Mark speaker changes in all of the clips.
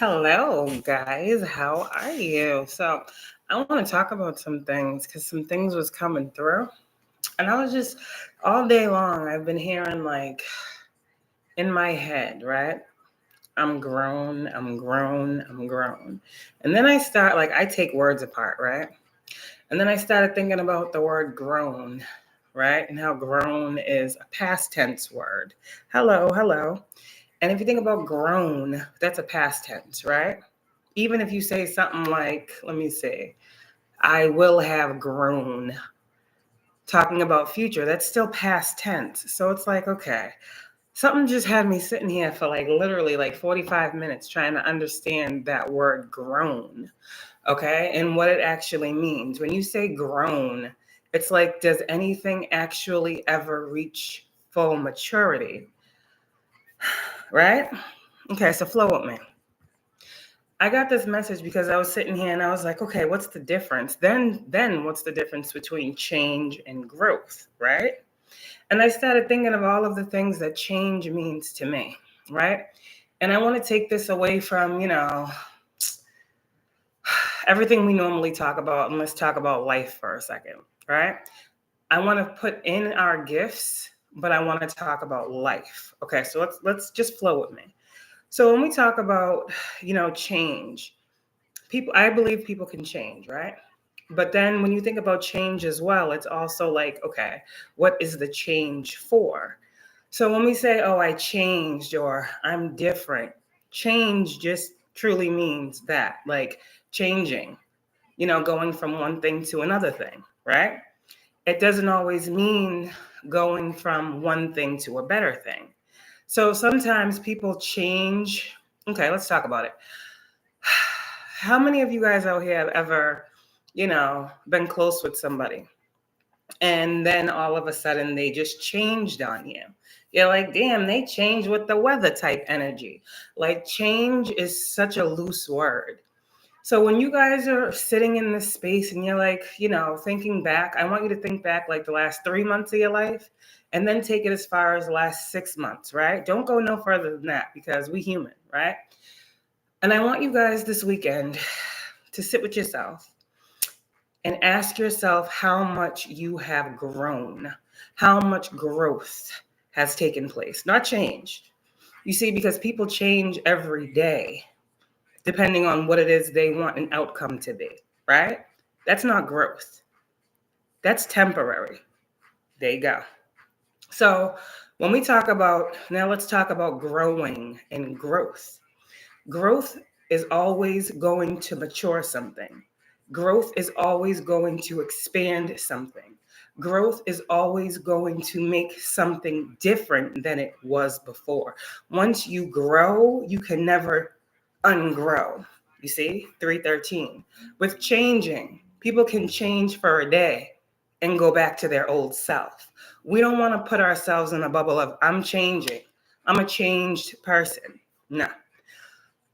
Speaker 1: Hello, guys. How are you? So, I want to talk about some things because some things was coming through, and I was just all day long. I've been hearing like in my head, right? I'm grown. I'm grown. I'm grown, and then I start like I take words apart, right? And then I started thinking about the word grown, right? And how grown is a past tense word. Hello, hello. And if you think about grown, that's a past tense, right? Even if you say something like, let me see, I will have grown, talking about future, that's still past tense. So it's like, okay, something just had me sitting here for like literally like 45 minutes trying to understand that word grown, okay, and what it actually means. When you say grown, it's like, does anything actually ever reach full maturity, right? Okay, so flow with me. I got this message because I was sitting here and I was like, okay, what's the difference? Then what's the difference between change and growth, right? And I started thinking of all of the things that change means to me, right? And I want to take this away from, everything we normally talk about, and let's talk about life for a second, right? I want to put in our gifts, but I want to talk about life. Okay, so let's just flow with me. So when we talk about, change, I believe people can change, right? But then when you think about change as well, it's also like, okay, what is the change for? So when we say, oh, I changed or I'm different, change just truly means that, like changing, going from one thing to another thing, right? It doesn't always mean going from one thing to a better thing. So sometimes people change. Okay, let's talk about it. How many of you guys out here have ever, been close with somebody and then all of a sudden they just changed on you? You're like, damn, they changed with the weather type energy. Like, change is such a loose word. So when you guys are sitting in this space and you're like, thinking back, I want you to think back like the last 3 months of your life and then take it as far as the last 6 months, right? Don't go no further than that because we human, right? And I want you guys this weekend to sit with yourself and ask yourself how much you have grown, how much growth has taken place, not changed. You see, because people change every day, depending on what it is they want an outcome to be, right? That's not growth. That's temporary. There you go. So when we talk about, now let's talk about growing and growth. Growth is always going to mature something. Growth is always going to expand something. Growth is always going to make something different than it was before. Once you grow, you can never ungrow. You see, 313. With changing, people can change for a day and go back to their old self. We don't want to put ourselves in a bubble of, I'm changing, I'm a changed person. No.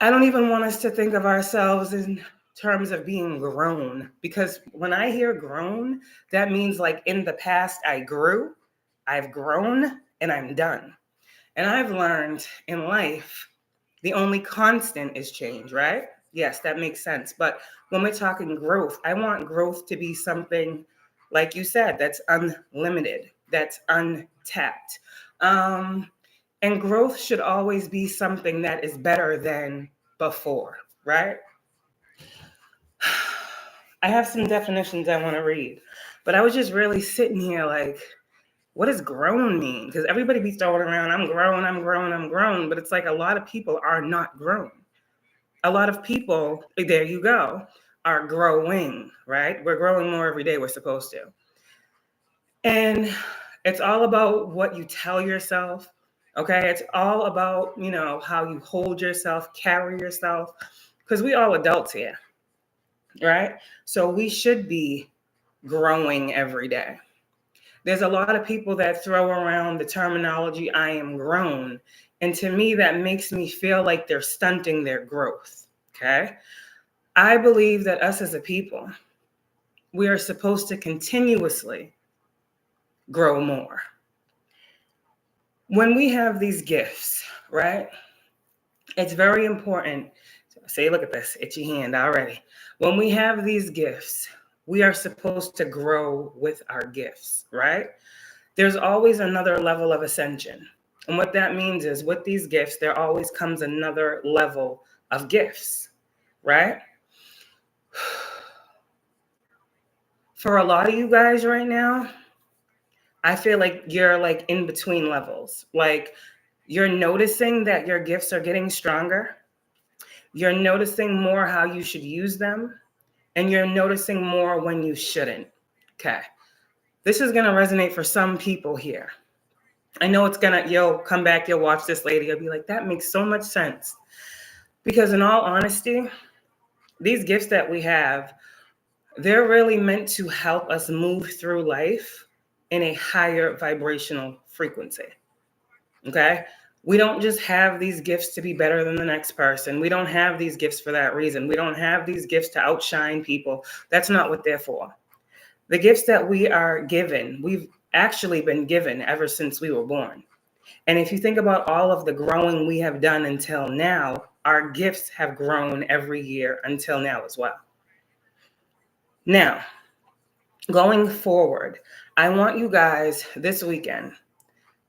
Speaker 1: I don't even want us to think of ourselves in terms of being grown, because when I hear grown, that means like in the past I grew, I've grown, and I'm done. And I've learned in life, the only constant is change, right? Yes, that makes sense. But when we're talking growth, I want growth to be something, like you said, that's unlimited, that's untapped. And growth should always be something that is better than before, right? I have some definitions I want to read, but I was just really sitting here like, what does grown mean? Because everybody be throwing around, I'm grown, I'm grown, I'm grown. But it's like a lot of people are not grown. A lot of people, there you go, are growing, right? We're growing more every day, we're supposed to. And it's all about what you tell yourself. Okay. It's all about, how you hold yourself, carry yourself, because we all adults here, right? So we should be growing every day. There's a lot of people that throw around the terminology, I am grown. And to me, that makes me feel like they're stunting their growth. Okay. I believe that us as a people, we are supposed to continuously grow more. When we have these gifts, right? It's very important say, look at this, itchy hand already. When we have these gifts, we are supposed to grow with our gifts, right? There's always another level of ascension. And what that means is with these gifts, there always comes another level of gifts, right? For a lot of you guys right now, I feel like you're like in between levels. Like you're noticing that your gifts are getting stronger. You're noticing more how you should use them. And you're noticing more when you shouldn't. Okay. This is going to resonate for some people here. I know it's going to, you'll come back, you'll watch this later. You'll be like, that makes so much sense. Because in all honesty, these gifts that we have, they're really meant to help us move through life in a higher vibrational frequency. Okay? We don't just have these gifts to be better than the next person. We don't have these gifts for that reason. We don't have these gifts to outshine people. That's not what they're for. The gifts that we are given, we've actually been given ever since we were born. And if you think about all of the growing we have done until now, our gifts have grown every year until now as well. Now, going forward, I want you guys this weekend,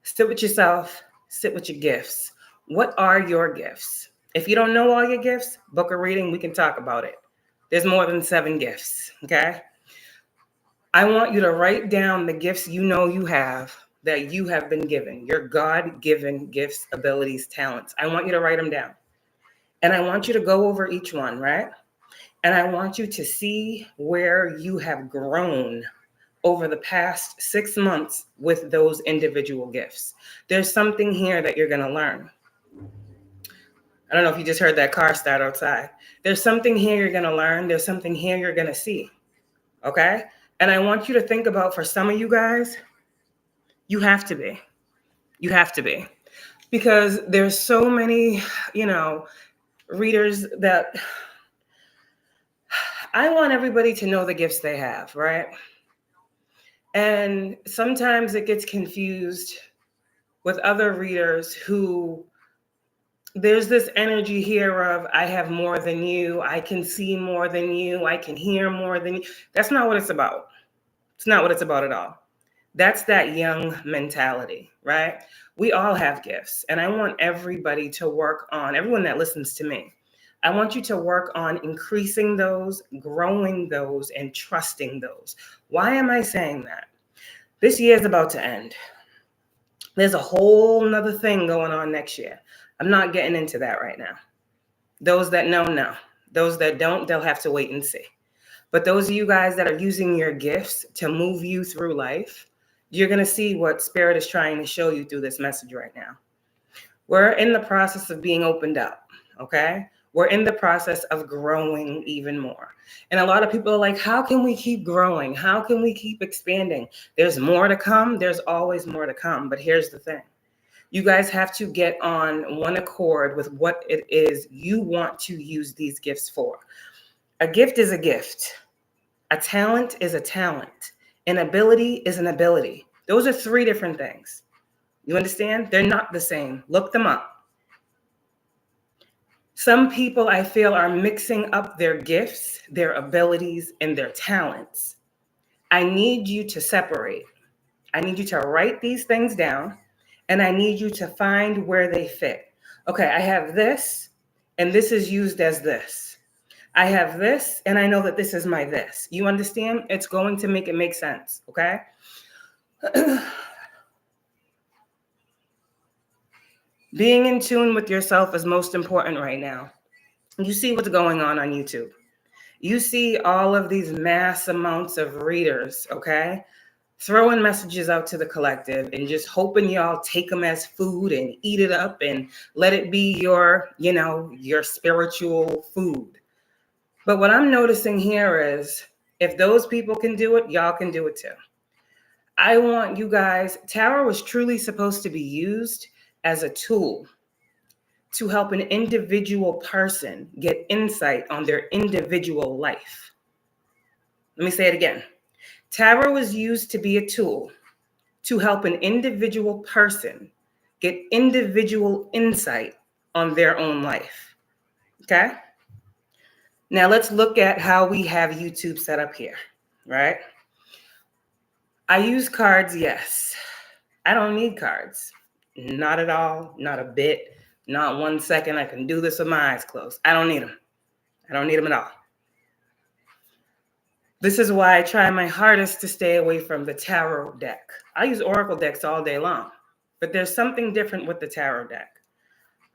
Speaker 1: sit with yourself, sit with your gifts. What are your gifts? If you don't know all your gifts, book a reading, we can talk about it. There's more than 7 gifts, okay? I want you to write down the gifts you know you have that you have been given, your God-given gifts, abilities, talents. I want you to write them down. And I want you to go over each one, right? And I want you to see where you have grown over the past 6 months with those individual gifts. There's something here that you're going to learn. I don't know if you just heard that car start outside. There's something here you're going to learn. There's something here you're going to see. Okay? And I want you to think about, for some of you guys, you have to be. You have to be. Because there's so many, readers that I want everybody to know the gifts they have, right? And sometimes it gets confused with other readers who there's this energy here of, I have more than you, I can see more than you, I can hear more than you. That's not what it's about. It's not what it's about at all. That's that young mentality, right? We all have gifts. And I want everybody to work on, everyone that listens to me, I want you to work on increasing those, growing those, and trusting those. Why am I saying that? This year is about to end. There's a whole nother thing going on next year. I'm not getting into that right now. Those that know. Those that don't, they'll have to wait and see. But those of you guys that are using your gifts to move you through life, you're going to see what Spirit is trying to show you through this message right now. We're in the process of being opened up, okay? We're in the process of growing even more. And a lot of people are like, how can we keep growing? How can we keep expanding? There's more to come. There's always more to come. But here's the thing. You guys have to get on one accord with what it is you want to use these gifts for. A gift is a gift. A talent is a talent. An ability is an ability. Those are 3 different things. You understand? They're not the same. Look them up. Some people, I feel, are mixing up their gifts, their abilities, and their talents. I need you to separate. I need you to write these things down, and I need you to find where they fit. Okay, I have this, and this is used as this. I have this, and I know that this is my this. You understand? It's going to make it make sense, okay? Being in tune with yourself is most important right now. You see what's going on YouTube. You see all of these mass amounts of readers, okay? Throwing messages out to the collective and just hoping y'all take them as food and eat it up and let it be your, your spiritual food. But what I'm noticing here is if those people can do it, y'all can do it too. I want you guys, tarot was truly supposed to be used as a tool to help an individual person get insight on their individual life. Let me say it again. Tarot was used to be a tool to help an individual person get individual insight on their own life. Okay? Now let's look at how we have YouTube set up here, right? I use cards, yes. I don't need cards. Not at all, not a bit, not 1 second. I can do this with my eyes closed. I don't need them. I don't need them at all. This is why I try my hardest to stay away from the tarot deck. I use oracle decks all day long, but there's something different with the tarot deck.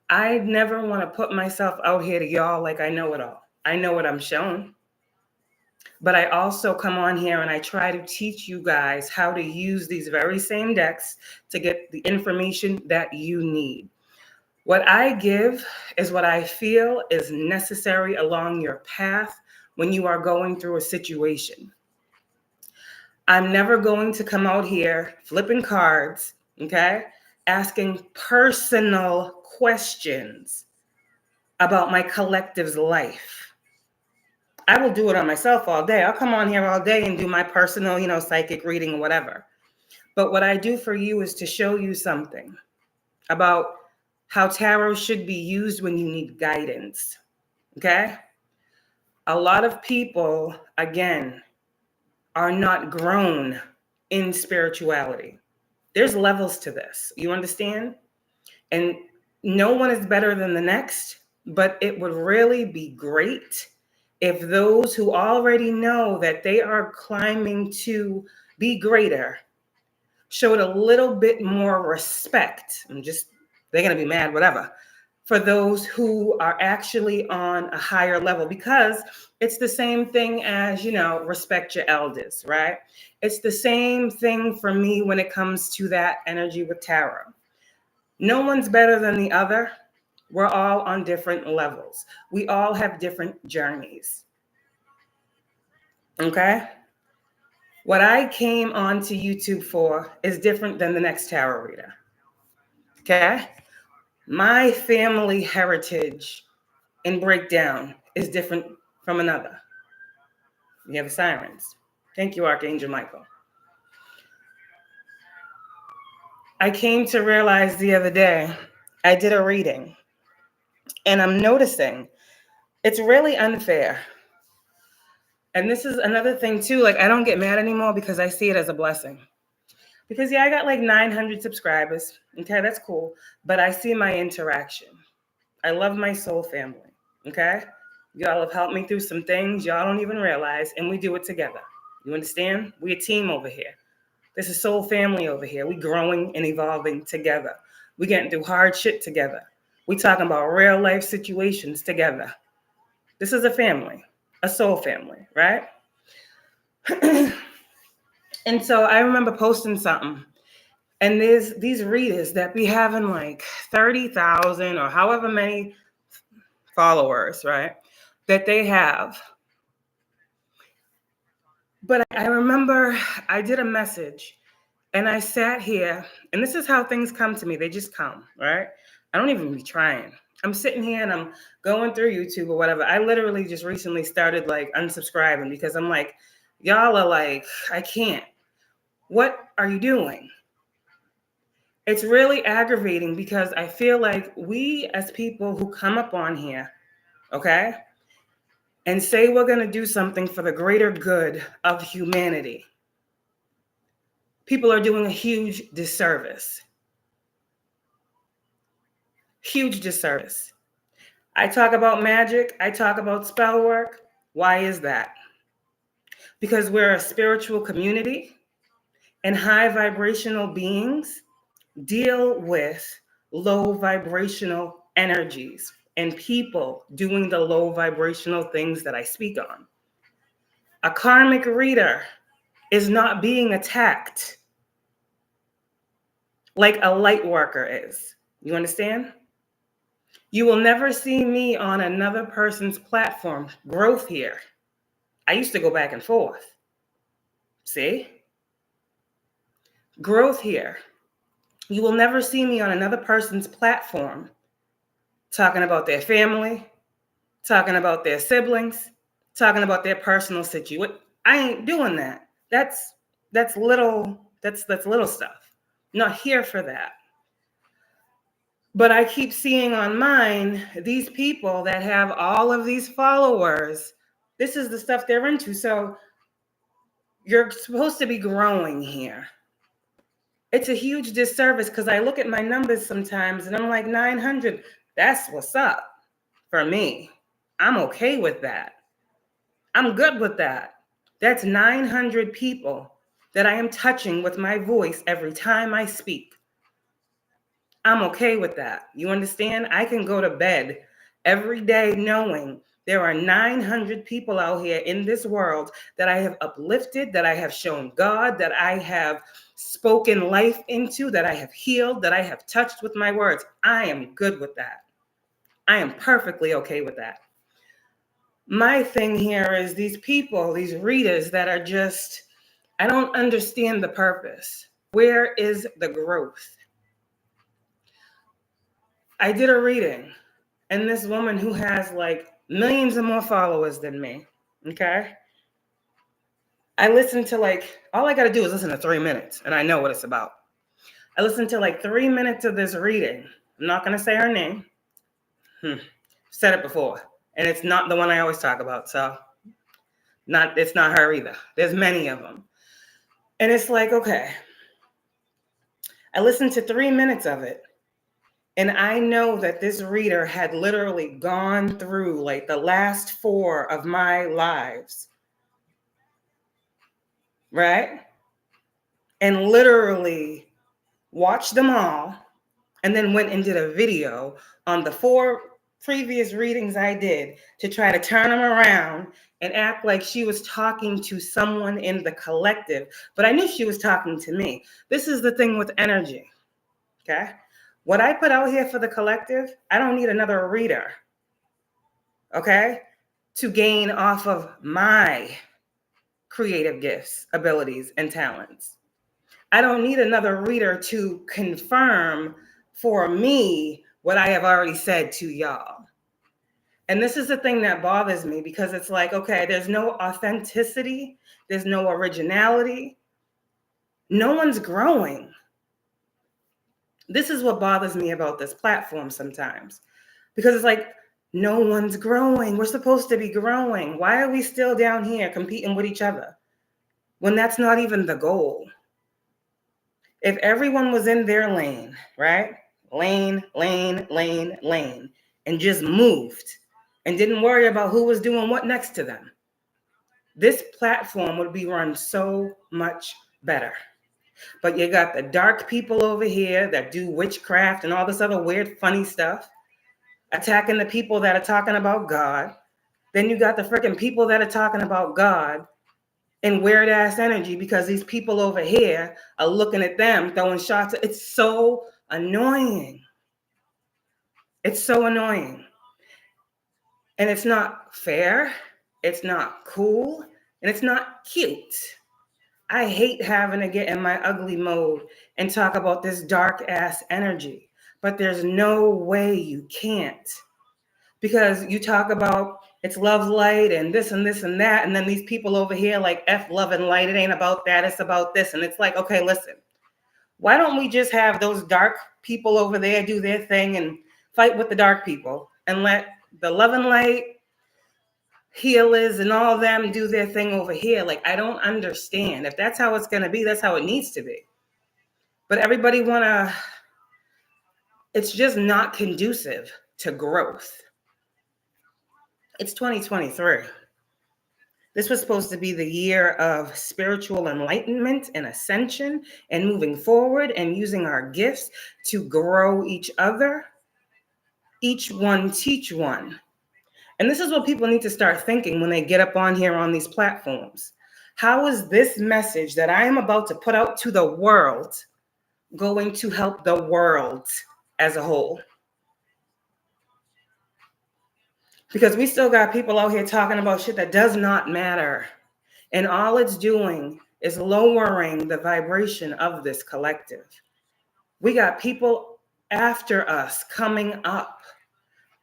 Speaker 1: I never want to put myself out here to y'all like I know it all. I know what I'm shown. But I also come on here and I try to teach you guys how to use these very same decks to get the information that you need. What I give is what I feel is necessary along your path when you are going through a situation. I'm never going to come out here flipping cards, okay, asking personal questions about my collective's life. I will do it on myself all day. I'll come on here all day and do my personal, psychic reading or whatever. But what I do for you is to show you something about how tarot should be used when you need guidance, okay? A lot of people, again, are not grown in spirituality. There's levels to this, you understand? And no one is better than the next, but it would really be great if those who already know that they are climbing to be greater showed a little bit more respect. They're going to be mad, whatever, for those who are actually on a higher level, because it's the same thing as, respect your elders, right? It's the same thing for me when it comes to that energy with tarot. No one's better than the other. We're all on different levels. We all have different journeys. Okay? What I came onto YouTube for is different than the next tarot reader. Okay? My family heritage and breakdown is different from another. We have the sirens. Thank you, Archangel Michael. I came to realize the other day, I did a reading, and I'm noticing it's really unfair. And this is another thing too, I don't get mad anymore because I see it as a blessing. Because I got 900 subscribers. Okay, that's cool. But I see my interaction. I love my soul family. Okay? Y'all have helped me through some things y'all don't even realize, and we do it together. You understand? We a team over here. This is soul family over here. We growing and evolving together. We getting through hard shit together. We talking about real life situations together. This is a family, a soul family, right? And so I remember posting something, and there's these readers that be having 30,000 or however many followers, right, that they have. But I remember I did a message, and I sat here, and this is how things come to me. They just come, right? I don't even be trying. I'm sitting here and I'm going through YouTube or whatever. I literally just recently started unsubscribing because I'm y'all are I can't. What are you doing? It's really aggravating because I feel like we as people who come up on here, okay, and say we're going to do something for the greater good of humanity, people are doing a huge disservice. Huge disservice. I talk about magic. I talk about spell work. Why is that? Because we're a spiritual community, and high vibrational beings deal with low vibrational energies and people doing the low vibrational things that I speak on. A karmic reader is not being attacked like a light worker is. You understand? You will never see me on another person's platform. Growth here. I used to go back and forth. See? Growth here. You will never see me on another person's platform talking about their family, talking about their siblings, talking about their personal situation. I ain't doing that. That's little stuff. I'm not here for that. But I keep seeing on mine, these people that have all of these followers, this is the stuff they're into. So you're supposed to be growing here. It's a huge disservice because I look at my numbers sometimes and I'm like 900. That's what's up for me. I'm okay with that. I'm good with that. That's 900 people that I am touching with my voice every time I speak. I'm okay with that. You understand? I can go to bed every day knowing there are 900 people out here in this world that I have uplifted, that I have shown God, that I have spoken life into, that I have healed, that I have touched with my words. I am good with that. I am perfectly okay with that. My thing here is these people, these readers that are just, I don't understand the purpose. Where is the growth? I did a reading, and this woman who has like millions of more followers than me, okay? I listened to all I got to do is listen to 3 minutes, and I know what it's about. I listened to 3 minutes of this reading. I'm not going to say her name. Said it before, and it's not the one I always talk about, so it's not her either. There's many of them. And it's like, okay, I listened to 3 minutes of it. And I know that this reader had literally gone through the last 4 of my lives, right? And literally watched them all and then went and did a video on the 4 previous readings I did to try to turn them around and act like she was talking to someone in the collective. But I knew she was talking to me. This is the thing with energy, okay? What I put out here for the collective, I don't need another reader, okay, to gain off of my creative gifts, abilities, and talents. I don't need another reader to confirm for me what I have already said to y'all. And this is the thing that bothers me because it's like, okay, there's no authenticity, there's no originality, no one's growing. This is what bothers me about this platform sometimes, because it's like, no one's growing. We're supposed to be growing. Why are we still down here competing with each other when that's not even the goal? If everyone was in their lane, right? Lane, and just moved and didn't worry about who was doing what next to them, this platform would be run so much better. But you got the dark people over here that do witchcraft and all this other weird, funny stuff, attacking the people that are talking about God. Then you got the freaking people that are talking about God in weird ass energy because these people over here are looking at them, throwing shots. It's so annoying. It's so annoying. And it's not fair. It's not cool. And it's not cute. I hate having to get in my ugly mode and talk about this dark ass energy, but there's no way you can't, because you talk about it's love, light, and this and this and that, and then these people over here like F love and light, it ain't about that, it's about this. And it's like, okay, listen, why don't we just have those dark people over there do their thing and fight with the dark people and let the love and light healers and all of them do their thing over here? Like, I don't understand. If that's how it's going to be, that's how it needs to be. But everybody it's just not conducive to growth. It's 2023. This was supposed to be the year of spiritual enlightenment and ascension and moving forward and using our gifts to grow each other. Each one teach one. And this is what people need to start thinking when they get up on here on these platforms. How is this message that I am about to put out to the world going to help the world as a whole? Because we still got people out here talking about shit that does not matter. And all it's doing is lowering the vibration of this collective. We got people after us coming up,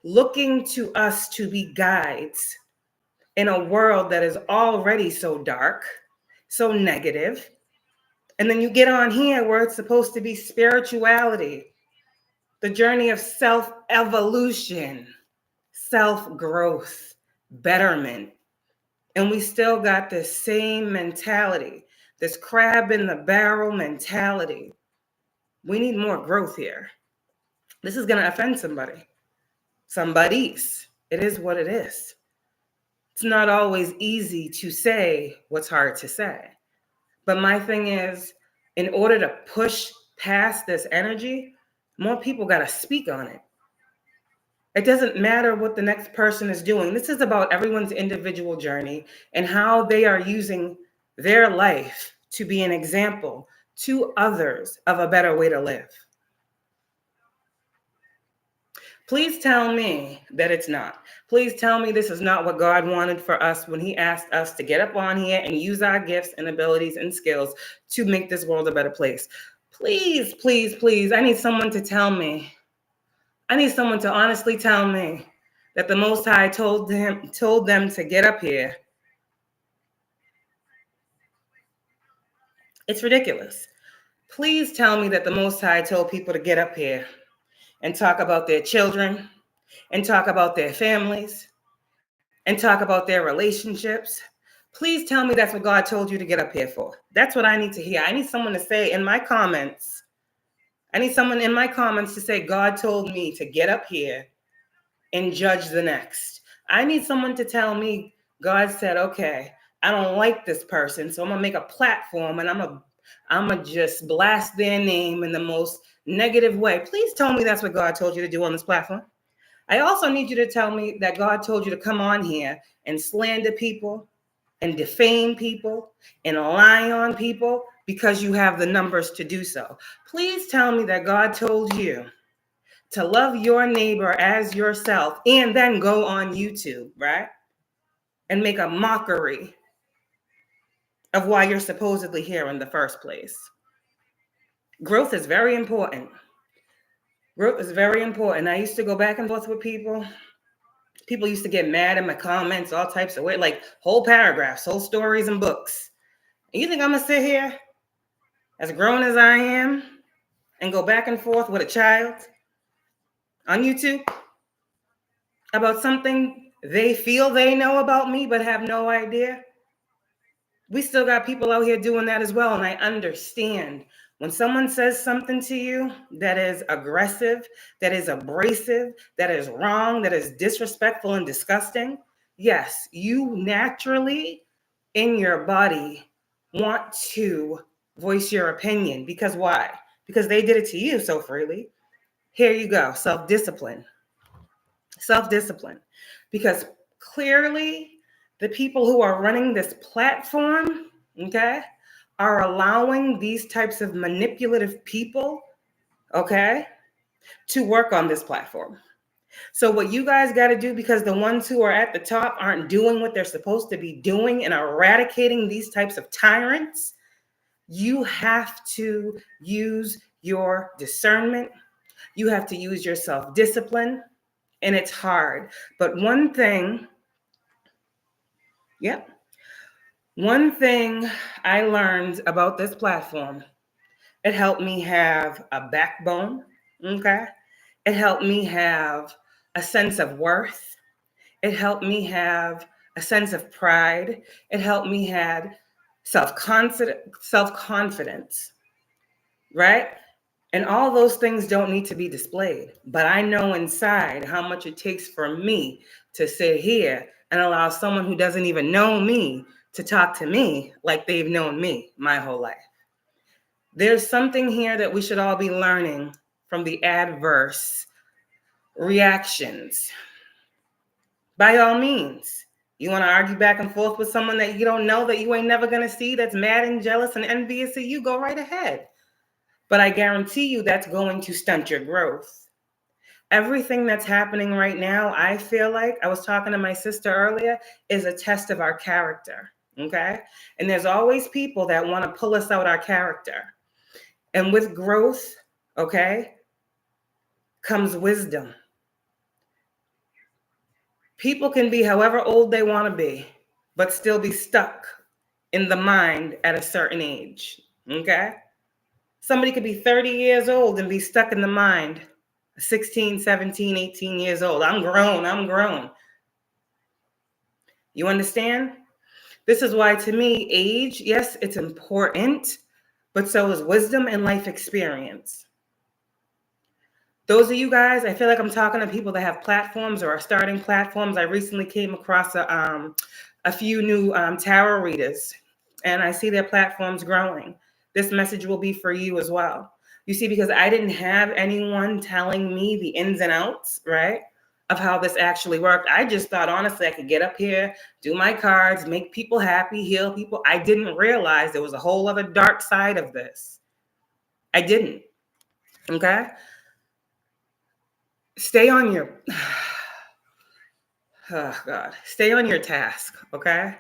Speaker 1: looking to us to be guides in a world that is already so dark, so negative. And then you get on here where it's supposed to be spirituality. the journey of self-evolution, self-growth, betterment. And we still got this same mentality, this crab in the barrel mentality. We need more growth here. This is going to offend somebody. Somebody's. It is what it is. It's not always easy to say what's hard to say. But my thing is, in order to push past this energy, more people got to speak on it. It doesn't matter what the next person is doing. This is about everyone's individual journey and how they are using their life to be an example to others of a better way to live. Please tell me that it's not. Please tell me this is not what God wanted for us when he asked us to get up on here and use our gifts and abilities and skills to make this world a better place. Please, please, please. I need someone to tell me. I need someone to honestly tell me that the Most High told them to get up here. It's ridiculous. Please tell me that the Most High told people to get up here and talk about their children and talk about their families and talk about their relationships. Please tell me that's what God told you to get up here for. That's what I need to hear. I need someone to say in my comments, to say, God told me to get up here and judge the next. I need someone to tell me, God said, okay, I don't like this person, so I'm gonna make a platform and I'm gonna just blast their name in the most negative way. Please tell me that's what God told you to do on this platform. I also need you to tell me that God told you to come on here and slander people and defame people and lie on people because you have the numbers to do so. Please tell me that God told you to love your neighbor as yourself and then go on YouTube, right? And make a mockery of why you're supposedly here in the first place. Growth is very important. Growth is very important. I used to go back and forth with people. People used to get mad in my comments, all types of ways, like whole paragraphs, whole stories and books. And you think I'm gonna sit here as grown as I am and go back and forth with a child on YouTube about something they feel they know about me but have no idea? We still got people out here doing that as well. And I understand when someone says something to you that is aggressive, that is abrasive, that is wrong, that is disrespectful and disgusting. Yes, you naturally in your body want to voice your opinion. Because why? Because they did it to you so freely. Here you go. Self-discipline. Self-discipline. Because clearly the people who are running this platform, okay, are allowing these types of manipulative people, okay, to work on this platform. So what you guys got to do, because the ones who are at the top aren't doing what they're supposed to be doing and eradicating these types of tyrants, you have to use your discernment. You have to use your self-discipline. And it's hard. But one thing I learned about this platform, it helped me have a backbone, okay? It helped me have a sense of worth. It helped me have a sense of pride. It helped me have self-confidence, right? And all those things don't need to be displayed. But I know inside how much it takes for me to sit here and allow someone who doesn't even know me to talk to me like they've known me my whole life. There's something here that we should all be learning from the adverse reactions. By all means, you want to argue back and forth with someone that you don't know, that you ain't never going to see, that's mad and jealous and envious of you, go right ahead. But I guarantee you that's going to stunt your growth. Everything that's happening right now, I feel like, I was talking to my sister earlier, is a test of our character, okay? And there's always people that want to pull us out our character. And with growth, okay, comes wisdom. People can be however old they want to be, but still be stuck in the mind at a certain age, okay? Somebody could be 30 years old and be stuck in the mind 16, 17, 18 years old. I'm grown. You understand? This is why, to me, age, yes, it's important, but so is wisdom and life experience. Those of you guys, I feel like I'm talking to people that have platforms or are starting platforms. I recently came across a few new tarot readers, and I see their platforms growing. This message will be for you as well. You see, because I didn't have anyone telling me the ins and outs, right, of how this actually worked. I just thought, honestly, I could get up here, do my cards, make people happy, heal people. I didn't realize there was a whole other dark side of this. I didn't. Okay? Stay on your, oh God, stay on your task, okay?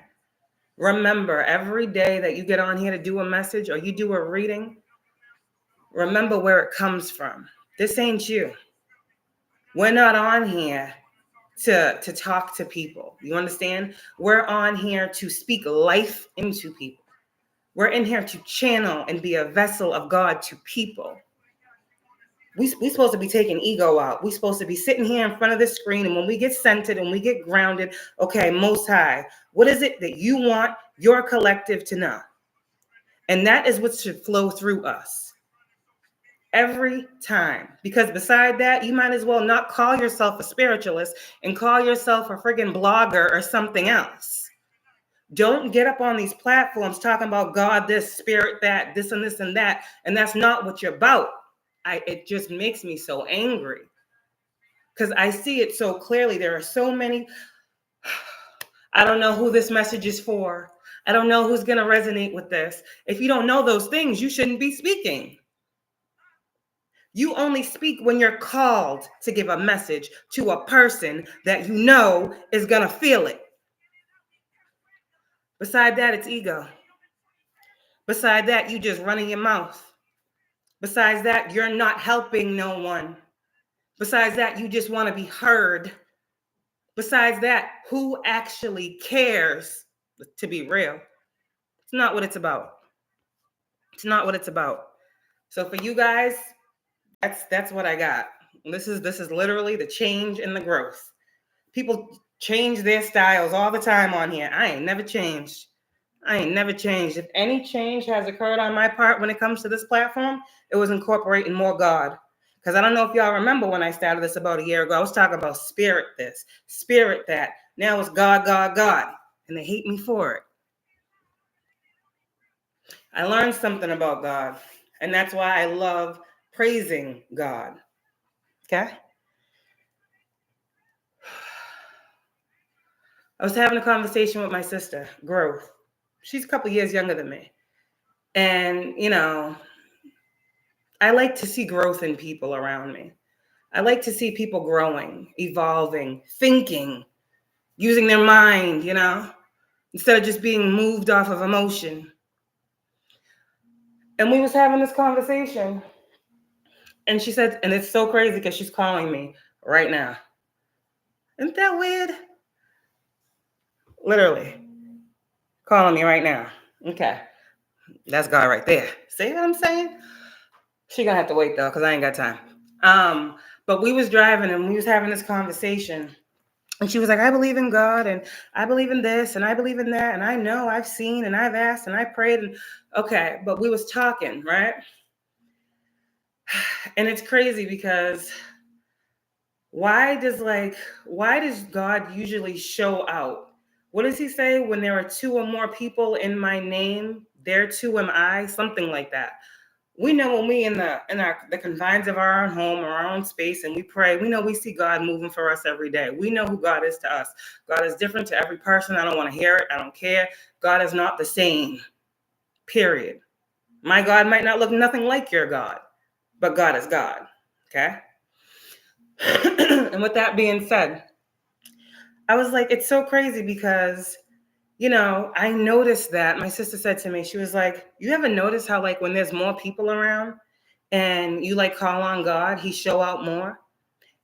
Speaker 1: Remember, every day that you get on here to do a message or you do a reading, remember where it comes from. This ain't you. We're not on here to talk to people. You understand? We're on here to speak life into people. We're in here to channel and be a vessel of God to people. We supposed to be taking ego out. We're supposed to be sitting here in front of the screen, and when we get centered and we get grounded, okay, Most High, what is it that you want your collective to know? And that is what should flow through us every time. Because beside that, you might as well not call yourself a spiritualist and call yourself a friggin' blogger or something else. Don't get up on these platforms talking about God, this, spirit, that, this and this and that, and that's not what you're about. It just makes me so angry because I see it so clearly. There are so many. I don't know who this message is for. I don't know who's going to resonate with this. If you don't know those things, you shouldn't be speaking. You only speak when you're called to give a message to a person that you know is going to feel it. Beside that, it's ego. Beside that, you just running your mouth. Besides that, you're not helping no one. Besides that, you just want to be heard. Besides that, who actually cares? To be real, it's not what it's about. It's not what it's about. So for you guys, that's what I got. This is literally the change and the growth. People change their styles all the time on here. I ain't never changed. If any change has occurred on my part when it comes to this platform, it was incorporating more God. Because I don't know if y'all remember when I started this about a year ago, I was talking about spirit this, spirit that. Now it's God, God, God. And they hate me for it. I learned something about God. And that's why I love praising God. Okay? I was having a conversation with my sister, Growth. She's a couple years younger than me. And, you know, I like to see growth in people around me. I like to see people growing, evolving, thinking, using their mind, you know, instead of just being moved off of emotion. And we was having this conversation. And she said, and it's so crazy because she's calling me right now. Isn't that weird? Literally calling me right now. Okay. That's God right there. See what I'm saying? She gonna have to wait though, because I ain't got time. But we was driving and we was having this conversation. And she was like, I believe in God and I believe in this and I believe in that. And I know I've seen and I've asked and I prayed. And okay, but we was talking, right? And it's crazy because why does God usually show out? What does he say? When there are two or more people in my name, there too am I, something like that. We know when we in the confines of our own home or our own space and we pray, we know we see God moving for us every day. We know who God is to us. God is different to every person. I don't want to hear it. I don't care. God is not the same, period. My God might not look nothing like your God, but God is God, okay? And with that being said, I was like, it's so crazy because, you know, I noticed that my sister said to me, she was like, you ever notice how like when there's more people around and you like call on God, he show out more?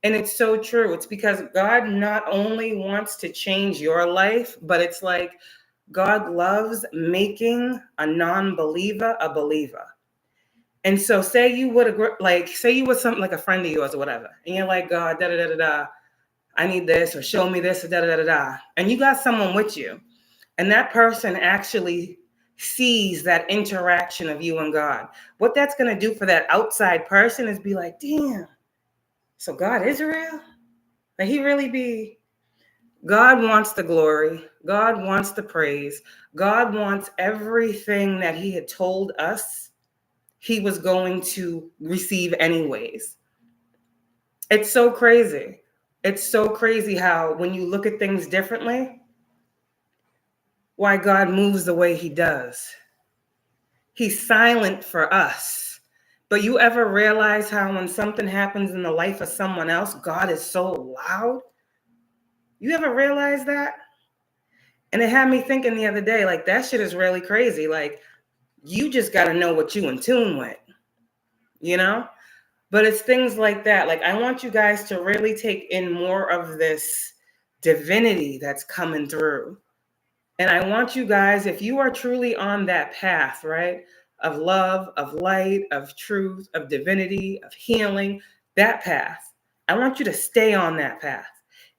Speaker 1: And it's so true. It's because God not only wants to change your life, but it's like God loves making a non-believer a believer. And so say you would say you was something like a friend of yours or whatever, and you're like, God, da da da da da, I need this, or show me this, or da da da da da. And you got someone with you, and that person actually sees that interaction of you and God. What that's going to do for that outside person is be like, damn, so God is real? Like, he really be? God wants the glory. God wants the praise. God wants everything that he had told us he was going to receive anyways. It's so crazy. It's so crazy how when you look at things differently, why God moves the way he does. He's silent for us. But you ever realize how when something happens in the life of someone else, God is so loud? You ever realize that? And it had me thinking the other day, like, that shit is really crazy. Like, you just got to know what you in tune with, you know? But it's things like that. Like, I want you guys to really take in more of this divinity that's coming through. And I want you guys, if you are truly on that path, right, of love, of light, of truth, of divinity, of healing, that path, I want you to stay on that path.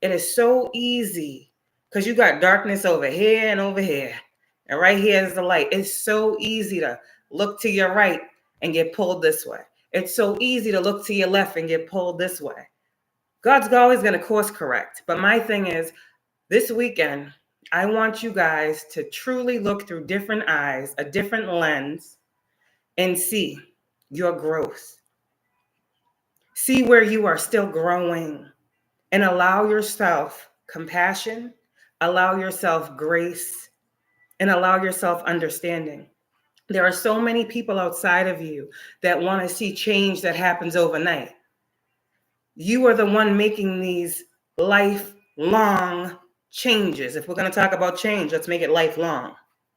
Speaker 1: It is so easy because you got darkness over here and over here. And right here is the light. It's so easy to look to your right and get pulled this way. It's so easy to look to your left and get pulled this way. God's always going to course correct. But my thing is, this weekend, I want you guys to truly look through different eyes, a different lens, and see your growth. See where you are still growing, and allow yourself compassion, allow yourself grace, and allow yourself understanding. There are so many people outside of you that want to see change that happens overnight. You are the one making these lifelong changes. If we're going to talk about change, let's make it lifelong,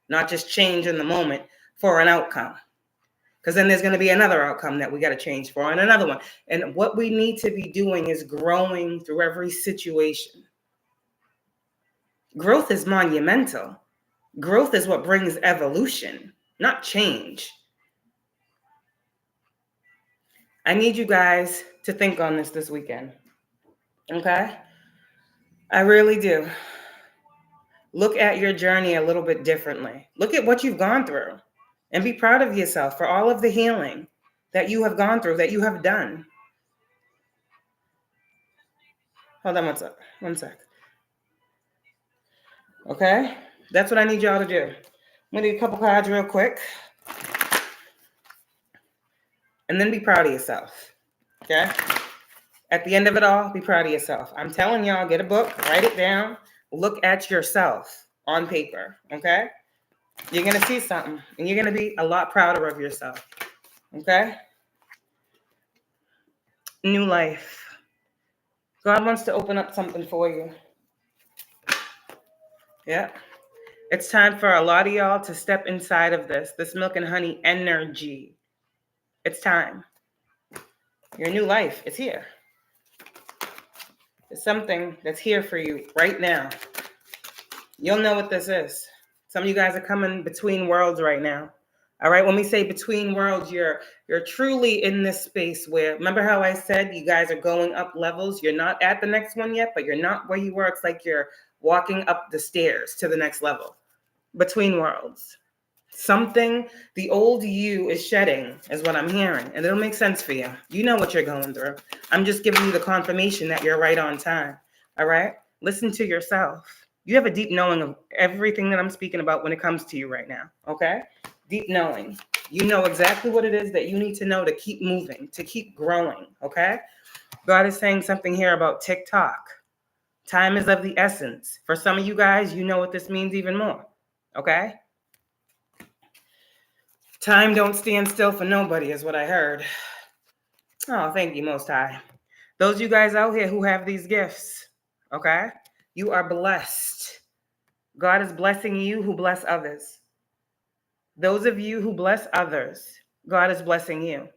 Speaker 1: not just change in the moment for an outcome. Because then there's going to be another outcome that we got to change for, and another one. And what we need to be doing is growing through every situation. Growth is monumental. Growth is what brings evolution, not change. I need you guys to think on this weekend. Okay? I really do. Look at your journey a little bit differently. Look at what you've gone through and be proud of yourself for all of the healing that you have gone through, that you have done. Hold on one sec. Okay? That's what I need y'all to do. I'm going to do a couple cards real quick. And then be proud of yourself. Okay? At the end of it all, be proud of yourself. I'm telling y'all, get a book, write it down, look at yourself on paper. Okay? You're going to see something, and you're going to be a lot prouder of yourself. Okay? New life. God wants to open up something for you. Yeah. It's time for a lot of y'all to step inside of this milk and honey energy. It's time. Your new life is here. It's something that's here for you right now. You'll know what this is. Some of you guys are coming between worlds right now. All right. When we say between worlds, you're truly in this space where, remember how I said you guys are going up levels? You're not at the next one yet, but you're not where you were. It's like you're walking up the stairs to the next level. Between worlds. Something, the old you is shedding, is what I'm hearing. And it'll make sense for you. You know what you're going through. I'm just giving you the confirmation that you're right on time. All right? Listen to yourself. You have a deep knowing of everything that I'm speaking about when it comes to you right now. Okay? Deep knowing. You know exactly what it is that you need to know to keep moving, to keep growing. Okay? God is saying something here about TikTok. Time is of the essence. For some of you guys, you know what this means even more. Okay? Time don't stand still for nobody is what I heard. Oh, thank you, Most High. Those of you guys out here who have these gifts, okay? You are blessed. God is blessing you who bless others. Those of you who bless others, God is blessing you.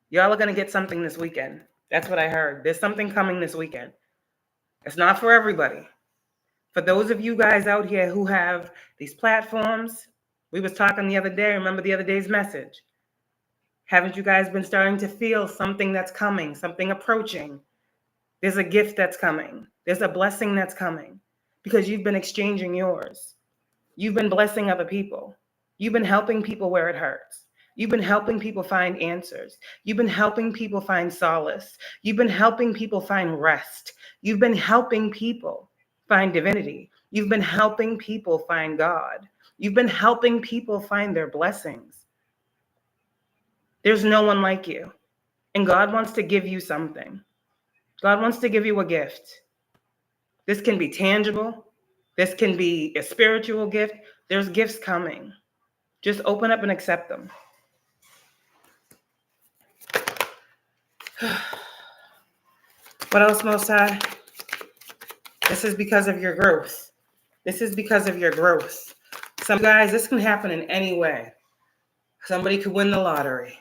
Speaker 1: Y'all are going to get something this weekend. That's what I heard. There's something coming this weekend. It's not for everybody. For those of you guys out here who have these platforms, we was talking the other day, remember the other day's message. Haven't you guys been starting to feel something that's coming, something approaching? There's a gift that's coming. There's a blessing that's coming because you've been exchanging yours. You've been blessing other people. You've been helping people where it hurts. You've been helping people find answers. You've been helping people find solace. You've been helping people find rest. You've been helping people find divinity. You've been helping people find God. You've been helping people find their blessings. There's no one like you. And God wants to give you something. God wants to give you a gift. This can be tangible. This can be a spiritual gift. There's gifts coming. Just open up and accept them. What else, Most High? This is because of your growth. This is because of your growth. Some guys, this can happen in any way. Somebody could win the lottery.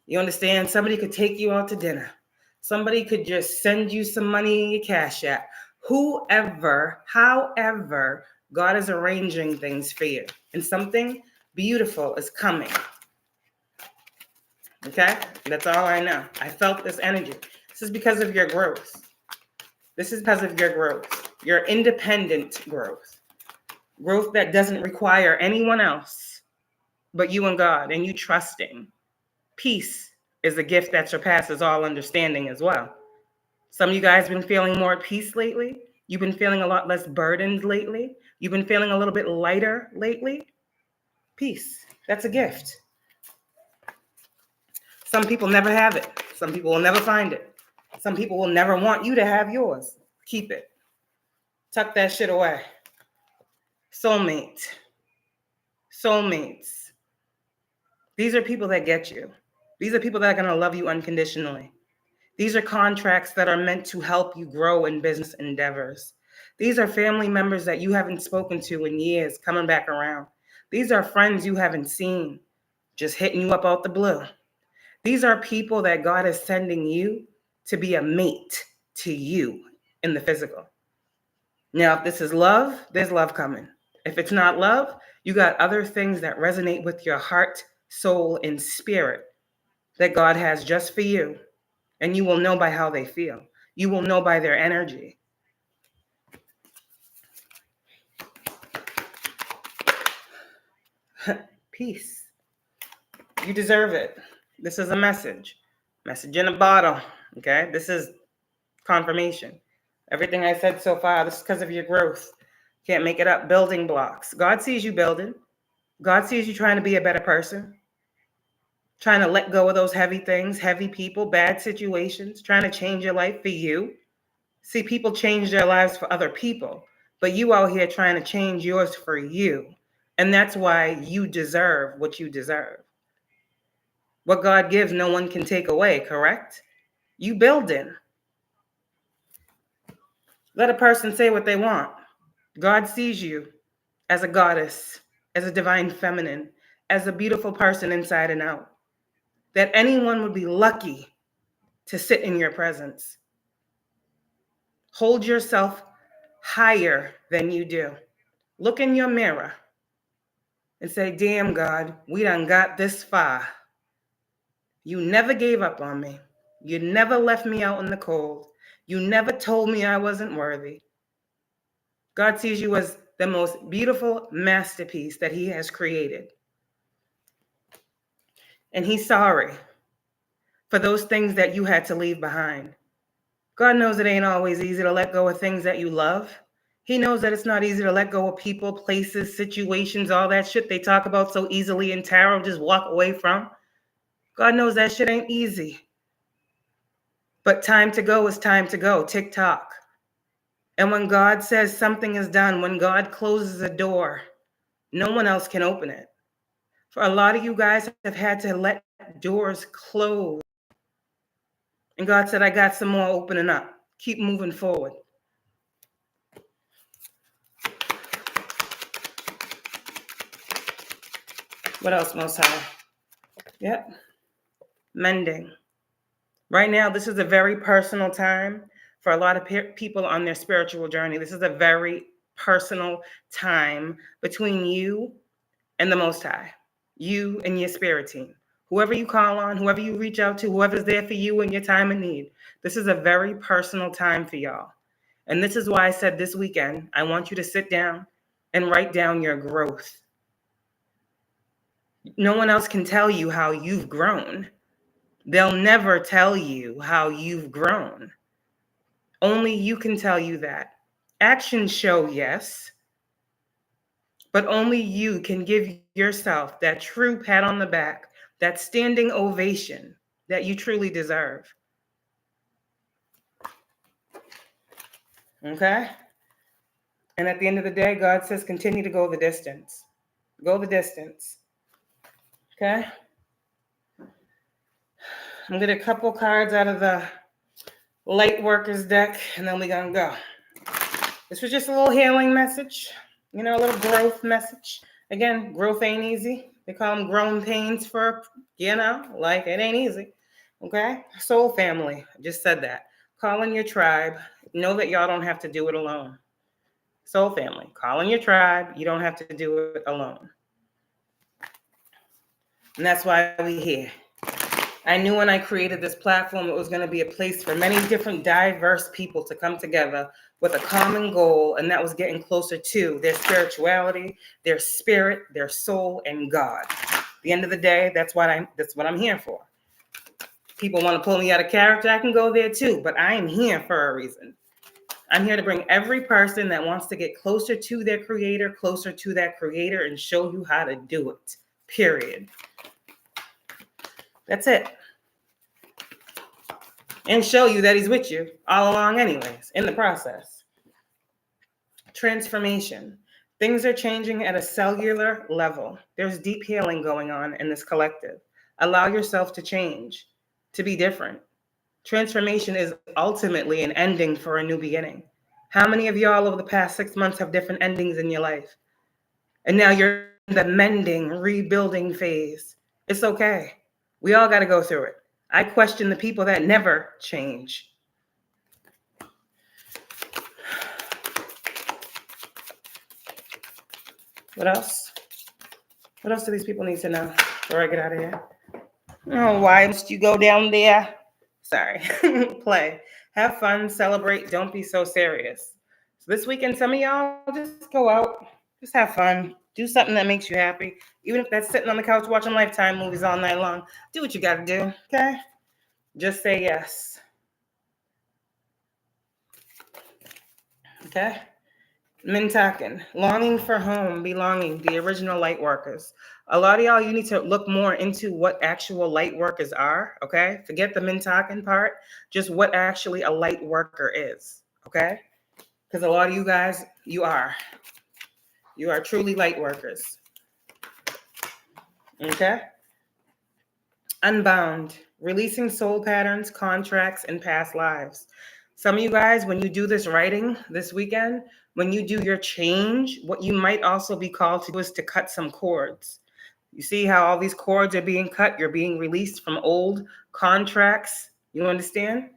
Speaker 1: You understand? Somebody could take you out to dinner. Somebody could just send you some money in your Cash App. Whoever, however, God is arranging things for you. And something beautiful is coming. Okay? That's all I know. I felt this energy. This is because of your growth. This is because of your growth. Your independent growth. Growth that doesn't require anyone else but you and God, and you trusting. Peace is a gift that surpasses all understanding as well. Some of you guys have been feeling more at peace lately. You've been feeling a lot less burdened lately. You've been feeling a little bit lighter lately. Peace. That's a gift. Some people never have it. Some people will never find it. Some people will never want you to have yours. Keep it. Tuck that shit away. Soulmate. Soulmates. These are people that get you. These are people that are going to love you unconditionally. These are contracts that are meant to help you grow in business endeavors. These are family members that you haven't spoken to in years coming back around. These are friends you haven't seen just hitting you up out the blue. These are people that God is sending you to be a mate to you in the physical. Now, if this is love, there's love coming. If it's not love, you got other things that resonate with your heart, soul, and spirit that God has just for you. And you will know by how they feel. You will know by their energy. Peace. You deserve it. This is a message. Message in a bottle. Okay? This is confirmation. Everything I said so far, this is because of your growth. Can't make it up. Building blocks. God sees you building. God sees you trying to be a better person. Trying to let go of those heavy things, heavy people, bad situations, trying to change your life for you. See, people change their lives for other people, but you out here trying to change yours for you. And that's why you deserve what you deserve. What God gives, no one can take away, correct? You building. Let a person say what they want. God sees you as a goddess, as a divine feminine, as a beautiful person inside and out. That anyone would be lucky to sit in your presence. Hold yourself higher than you do. Look in your mirror and say, damn, God, we done got this far. You never gave up on me. You never left me out in the cold. You never told me I wasn't worthy. God sees you as the most beautiful masterpiece that he has created. And he's sorry for those things that you had to leave behind. God knows it ain't always easy to let go of things that you love. He knows that it's not easy to let go of people, places, situations, all that shit they talk about so easily in tarot, just walk away from. God knows that shit ain't easy. But time to go is time to go. Tick tock. And when God says something is done, when God closes a door, no one else can open it. For a lot of you guys have had to let doors close. And God said, I got some more opening up. Keep moving forward. What else, Most High? Yep. Mending. Right now, this is a very personal time for a lot of people on their spiritual journey. This is a very personal time between you and the Most High, you and your spirit team. whoever you call on, whoever you reach out to, whoever's there for you in your time of need. This is a very personal time for y'all. And this is why I said this weekend, I want you to sit down and write down your growth. No one else can tell you how you've grown. They'll never tell you how you've grown. Only you can tell you that. Actions show yes, but only you can give yourself that true pat on the back, that standing ovation that you truly deserve. Okay? And at the end of the day, God says, continue to go the distance. Go the distance. Okay? I'm going to get a couple cards out of the Light Workers deck, and then we're going to go. This was just a little healing message, a little growth message. Again, growth ain't easy. They call them growing pains for, like it ain't easy. Okay? Soul family, I just said that. Call in your tribe. Know that y'all don't have to do it alone. Soul family, call in your tribe. You don't have to do it alone. And that's why we're here. I knew when I created this platform, it was going to be a place for many different diverse people to come together with a common goal, and that was getting closer to their spirituality, their spirit, their soul, and God. At the end of the day, that's what I'm here for. People want to pull me out of character, I can go there too, but I am here for a reason. I'm here to bring every person that wants to get closer to their creator, closer to that creator, and show you how to do it, period. That's it. And show you that he's with you all along anyways, in the process. Transformation. Things are changing at a cellular level. There's deep healing going on in this collective. Allow yourself to change, to be different. Transformation is ultimately an ending for a new beginning. How many of y'all over the past 6 months have different endings in your life? And now you're in the mending, rebuilding phase. It's okay. We all got to go through it. I question the people that never change. What else? What else do these people need to know before I get out of here? Oh, why must you go down there? Sorry. Play. Have fun, celebrate, don't be so serious. So this weekend, some of y'all just go out, just have fun, do something that makes you happy. Even if that's sitting on the couch watching Lifetime movies all night long, do what you got to do, okay? Just say yes. Okay? Mintaken, longing for home, belonging, the original light workers. A lot of y'all, you need to look more into what actual light workers are, okay? Forget the Mintaken part, just what actually a light worker is, okay? Because a lot of you guys, you are truly light workers, okay? Unbound, releasing soul patterns, contracts, and past lives. Some of you guys, when you do this writing this weekend, when you do your change, what you might also be called to do is to cut some cords. You see how all these cords are being cut? You're being released from old contracts. You understand?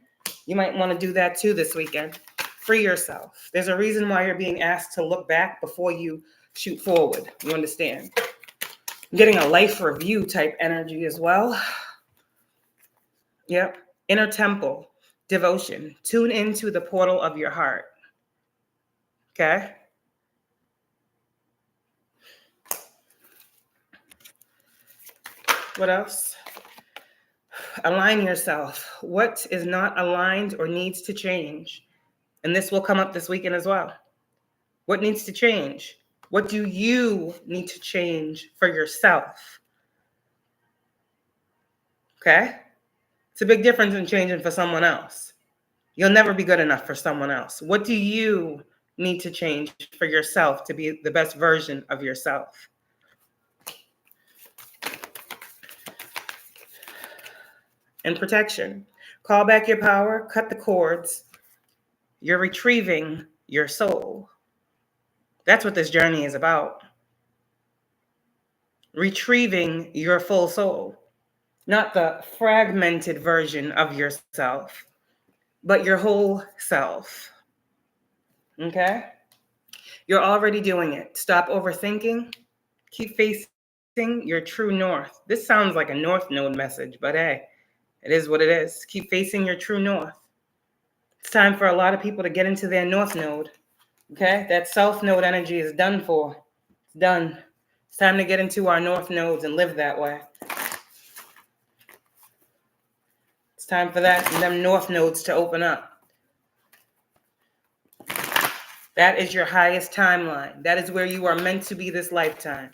Speaker 1: You might want to do that too this weekend. Free yourself. There's a reason why you're being asked to look back before you shoot forward. You understand? I'm getting a life review type energy as well. Yep. Inner temple, devotion. Tune into the portal of your heart. Okay? What else? Align yourself. What is not aligned or needs to change? And this will come up this weekend as well. What needs to change? What do you need to change for yourself? Okay? It's a big difference in changing for someone else. You'll never be good enough for someone else. What do you need to change for yourself to be the best version of yourself? And protection. Call back your power, cut the cords. You're retrieving your soul. That's what this journey is about. Retrieving your full soul. Not the fragmented version of yourself, but your whole self. Okay? You're already doing it. Stop overthinking. Keep facing your true north. This sounds like a north node message, but hey, it is what it is. Keep facing your true north. It's time for a lot of people to get into their north node. Okay? That south node energy is done for. It's done. It's time to get into our north nodes and live that way. It's time for them north nodes to open up. That is your highest timeline. That is where you are meant to be this lifetime.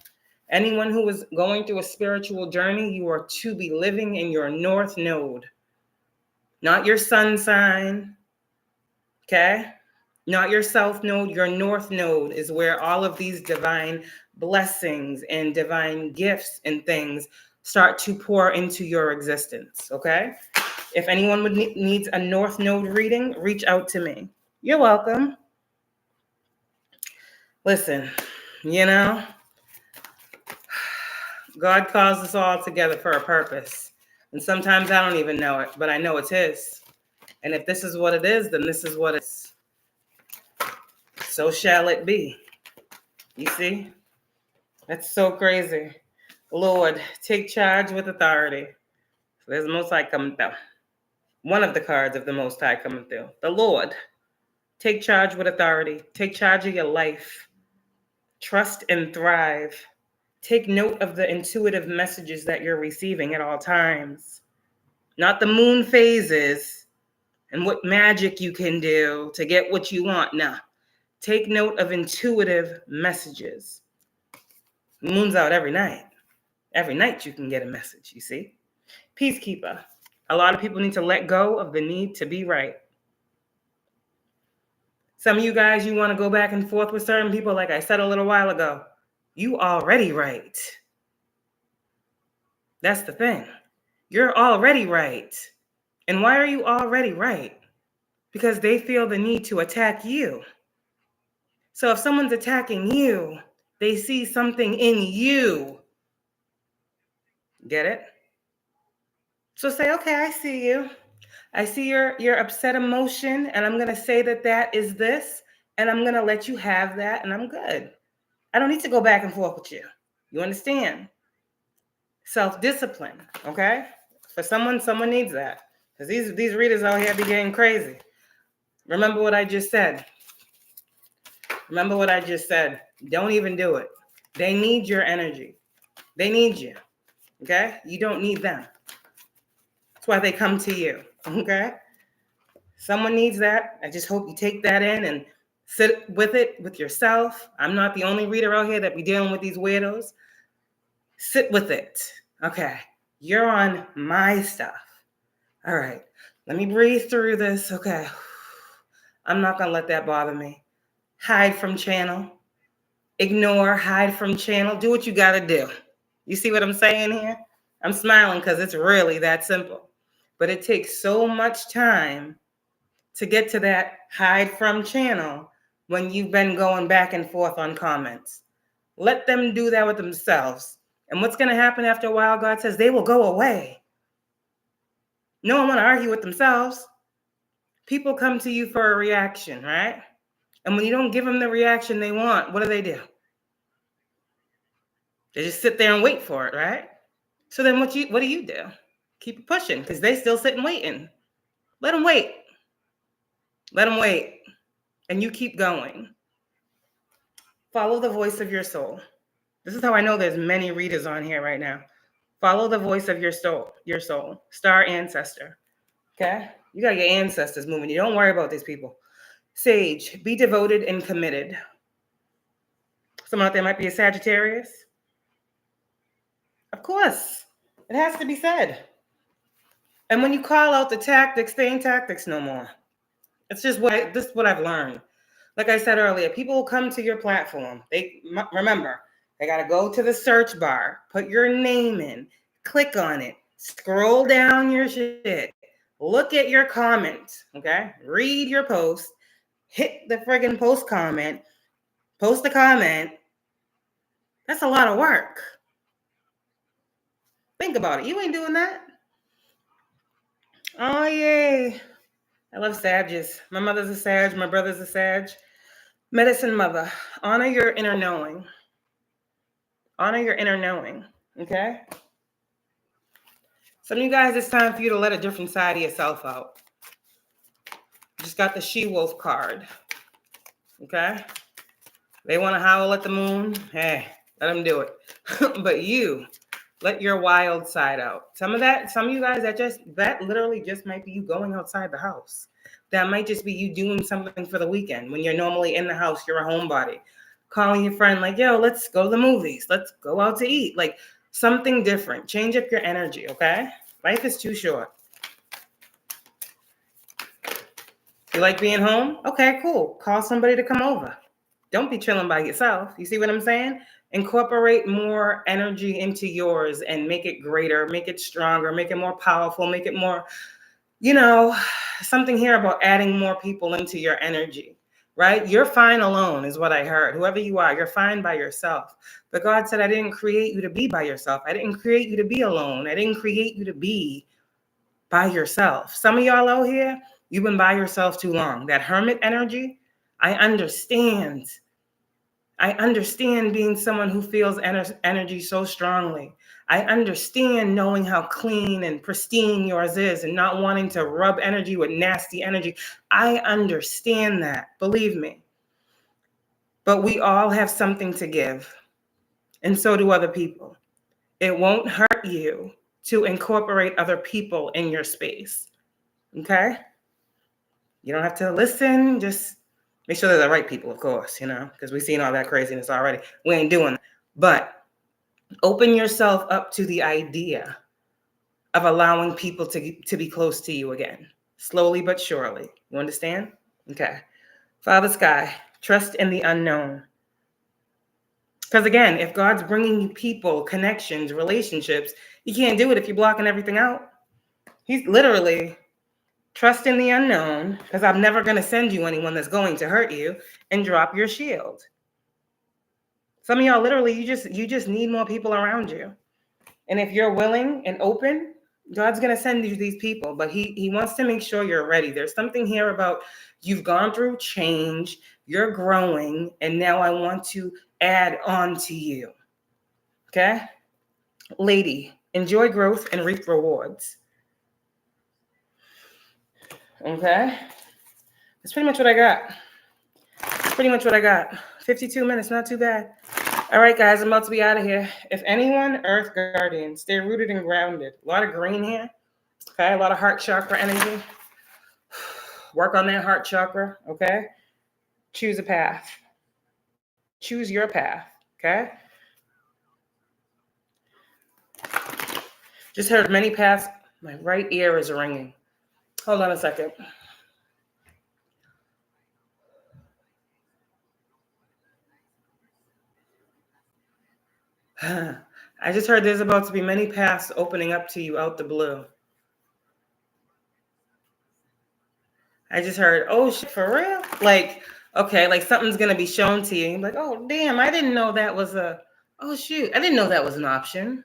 Speaker 1: Anyone who is going through a spiritual journey, you are to be living in your north node. Not your sun sign, okay? Not your south node, your north node is where all of these divine blessings and divine gifts and things start to pour into your existence, okay? If anyone needs a north node reading, reach out to me. You're welcome. Listen, God calls us all together for a purpose. And sometimes I don't even know it, but I know it's His. And if this is what it is, then this is what it's. So shall it be. You see? That's so crazy. Lord, take charge with authority. So there's the Most High coming through. One of the cards of the Most High coming through. The Lord, take charge with authority. Take charge of your life. Trust and thrive. Take note of the intuitive messages that you're receiving at all times. Not the moon phases and what magic you can do to get what you want. Nah. Take note of intuitive messages. The moon's out every night. Every night you can get a message, you see? Peacekeeper. A lot of people need to let go of the need to be right. Some of you guys, you want to go back and forth with certain people, like I said a little while ago. You already right. That's the thing. You're already right. And why are you already right? Because they feel the need to attack you. So if someone's attacking you, they see something in you. Get it? So say, okay, I see you. I see your upset emotion, and I'm going to say that is this, and I'm going to let you have that, and I'm good. I don't need to go back and forth with you. You understand? Self-discipline, okay? For someone needs that. Because these readers out here be getting crazy. Remember what I just said. Don't even do it. They need your energy. They need you, okay? You don't need them. That's why they come to you, okay? Someone needs that. I just hope you take that in and sit with it with yourself. I'm not the only reader out here that be dealing with these weirdos. Sit with it. Okay. You're on my stuff. All right. Let me breathe through this. Okay. I'm not going to let that bother me. Hide from channel. Ignore, hide from channel. Do what you got to do. You see what I'm saying here? I'm smiling because it's really that simple. But it takes so much time to get to that hide from channel when you've been going back and forth on comments. Let them do that with themselves. And what's going to happen after a while, God says, they will go away. No one want to argue with themselves. People come to you for a reaction, right? And when you don't give them the reaction they want, what do? They just sit there and wait for it, right? So then what do you do? Keep it pushing because they still sitting waiting. Let them wait. Let them wait. And you keep going. Follow the voice of your soul. This is how I know there's many readers on here right now. Follow the voice of your soul, star ancestor. Okay? You got your ancestors moving. You don't worry about these people. Sage, be devoted and committed. Someone out there might be a Sagittarius. Of course. It has to be said. And when you call out the tactics, they ain't tactics no more. It's just this is what I've learned. Like I said earlier, people will come to your platform. Remember, they got to go to the search bar, put your name in, click on it, scroll down your shit, look at your comments, okay? Read your post, hit the friggin' post a comment. That's a lot of work. Think about it. You ain't doing that. Oh, yay. I love Sages. My mother's a Sag. My brother's a Sag. Medicine mother. Honor your inner knowing. Honor your inner knowing, okay? Some of you guys, it's time for you to let a different side of yourself out. Just got the she-wolf card, okay? They want to howl at the moon. Hey, let them do it. But you, let your wild side out. Some of you guys, that literally just might be you going outside the house. That might just be you doing something for the weekend. When you're normally in the house, you're a homebody. Calling your friend like, yo, let's go to the movies. Let's go out to eat. Like something different. Change up your energy, okay? Life is too short. You like being home? Okay, cool. Call somebody to come over. Don't be chilling by yourself. You see what I'm saying? Incorporate more energy into yours and make it greater, make it stronger, make it more powerful, make it more, something here about adding more people into your energy, right? You're fine alone is what I heard. Whoever you are, you're fine by yourself. But God said, I didn't create you to be by yourself. I didn't create you to be alone. I didn't create you to be by yourself. Some of y'all out here, you've been by yourself too long. That hermit energy, I understand. I understand being someone who feels energy so strongly. I understand knowing how clean and pristine yours is and not wanting to rub energy with nasty energy. I understand that, believe me. But we all have something to give, and so do other people. It won't hurt you to incorporate other people in your space, okay? You don't have to listen, just make sure they're the right people, of course, because we've seen all that craziness already. We ain't doing that. But open yourself up to the idea of allowing people to be close to you again, slowly but surely. You understand? Okay. Father Sky, trust in the unknown. Because again, if God's bringing you people, connections, relationships, you can't do it if you're blocking everything out. He's literally trust in the unknown, because I'm never going to send you anyone that's going to hurt you, and drop your shield. Some of y'all literally, you just need more people around you. And if you're willing and open, God's going to send you these people, but he wants to make sure you're ready. There's something here about you've gone through change, you're growing, and now I want to add on to you. Okay? Lady, enjoy growth and reap rewards. Okay? That's pretty much what I got. 52 minutes, not too bad. All right, guys, I'm about to be out of here. If anyone, Earth Guardian, stay rooted and grounded. A lot of green here. Okay, a lot of heart chakra energy. Work on that heart chakra, okay? Choose a path. Choose your path, okay? Just heard many paths. My right ear is ringing. Hold on a second. I just heard there's about to be many paths opening up to you out the blue. I just heard, oh shit, for real? Like, okay, like something's gonna be shown to you. You're like, oh damn, I didn't know that was oh shoot, I didn't know that was an option.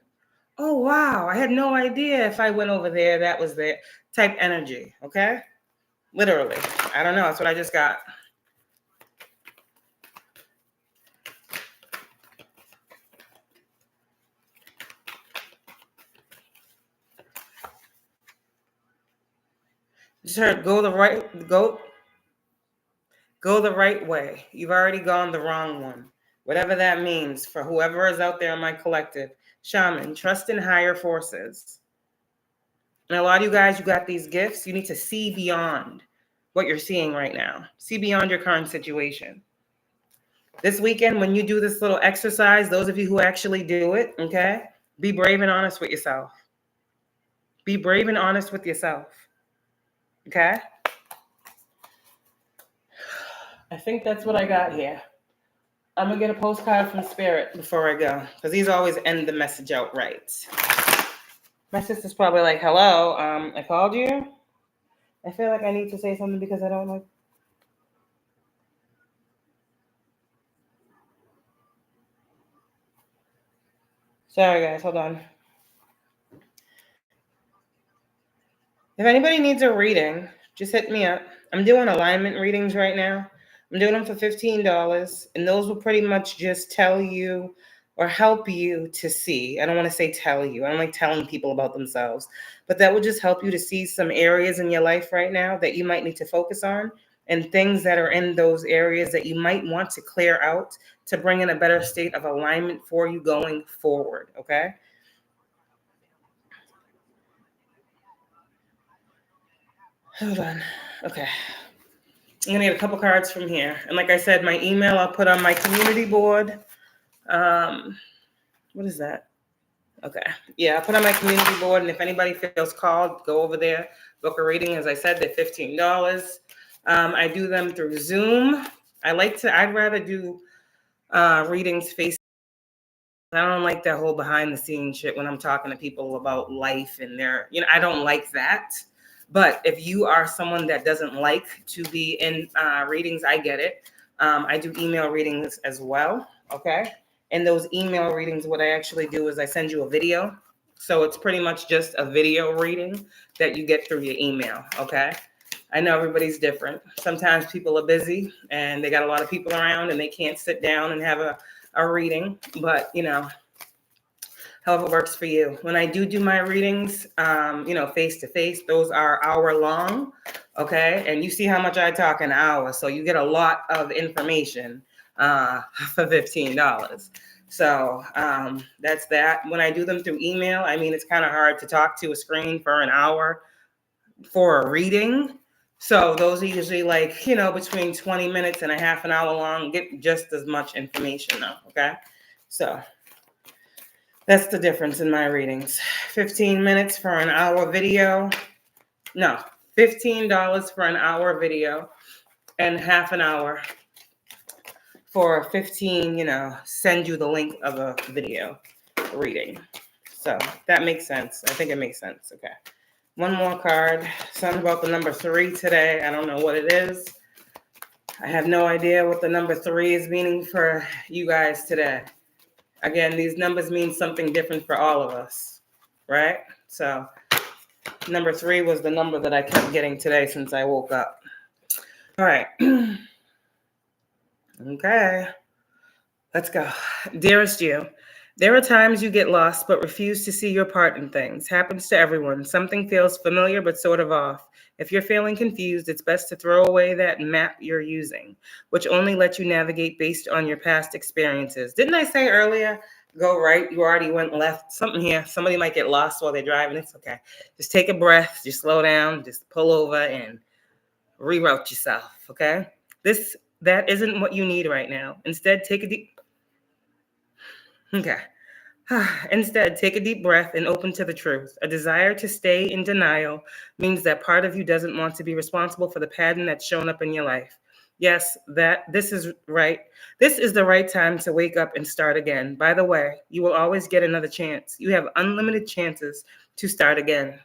Speaker 1: Oh wow, I had no idea if I went over there, that was the type energy, okay? Literally, I don't know, that's what I just got. Just heard go the right way. You've already gone the wrong one. Whatever that means for whoever is out there in my collective. Shaman, trust in higher forces. And a lot of you guys, you got these gifts. You need to see beyond what you're seeing right now. See beyond your current situation. This weekend, when you do this little exercise, those of you who actually do it, okay, be brave and honest with yourself. Be brave and honest with yourself. Okay? I think that's what I got here. I'm going to get a postcard from Spirit before I go, because these always end the message out right. My sister's probably like, hello, I called you. I feel like I need to say something because I don't know. Sorry, guys, hold on. If anybody needs a reading, just hit me up. I'm doing alignment readings right now. I'm doing them for $15, and those will pretty much just tell you or help you to see. I don't want to say tell you. I don't like telling people about themselves, but that will just help you to see some areas in your life right now that you might need to focus on, and things that are in those areas that you might want to clear out to bring in a better state of alignment for you going forward, okay? Hold on. Okay. I'm going to get a couple cards from here. And like I said, my email I'll put on my community board. What is that? Okay. Yeah, I'll put on my community board. And if anybody feels called, go over there, book a reading. As I said, they're $15. I do them through Zoom. I'd rather do readings face. I don't like that whole behind the scenes shit when I'm talking to people about life and I don't like that. But if you are someone that doesn't like to be in readings, I get it. I do email readings as well. Okay. And those email readings, what I actually do is I send you a video. So it's pretty much just a video reading that you get through your email. Okay. I know everybody's different. Sometimes people are busy and they got a lot of people around and they can't sit down and have a reading, but however works for you. When I do my readings, face to face, those are hour long, okay? And you see how much I talk an hour, so you get a lot of information for $15. So that's that. When I do them through email, it's kind of hard to talk to a screen for an hour for a reading. So those are usually between 20 minutes and a half an hour long, get just as much information though, okay? So that's the difference in my readings. 15 minutes for an hour video. No, $15 for an hour video and half an hour for 15, send you the link of a video reading. So that makes sense. I think it makes sense. Okay. One more card. Something about the number 3 today. I don't know what it is. I have no idea what the number 3 is meaning for you guys today. Again, these numbers mean something different for all of us, right? So number 3 was the number that I kept getting today since I woke up. All right. Okay. Let's go. Dearest you, there are times you get lost but refuse to see your part in things. Happens to everyone. Something feels familiar but sort of off. If you're feeling confused, it's best to throw away that map you're using, which only lets you navigate based on your past experiences. Didn't I say earlier, go right? You already went left. Something here. Somebody might get lost while they're driving. It's okay. Just take a breath. Just slow down. Just pull over and reroute yourself, okay? That isn't what you need right now. Instead, take a deep breath and open to the truth. A desire to stay in denial means that part of you doesn't want to be responsible for the pattern that's shown up in your life. Yes, this is right. This is the right time to wake up and start again. By the way, you will always get another chance. You have unlimited chances to start again.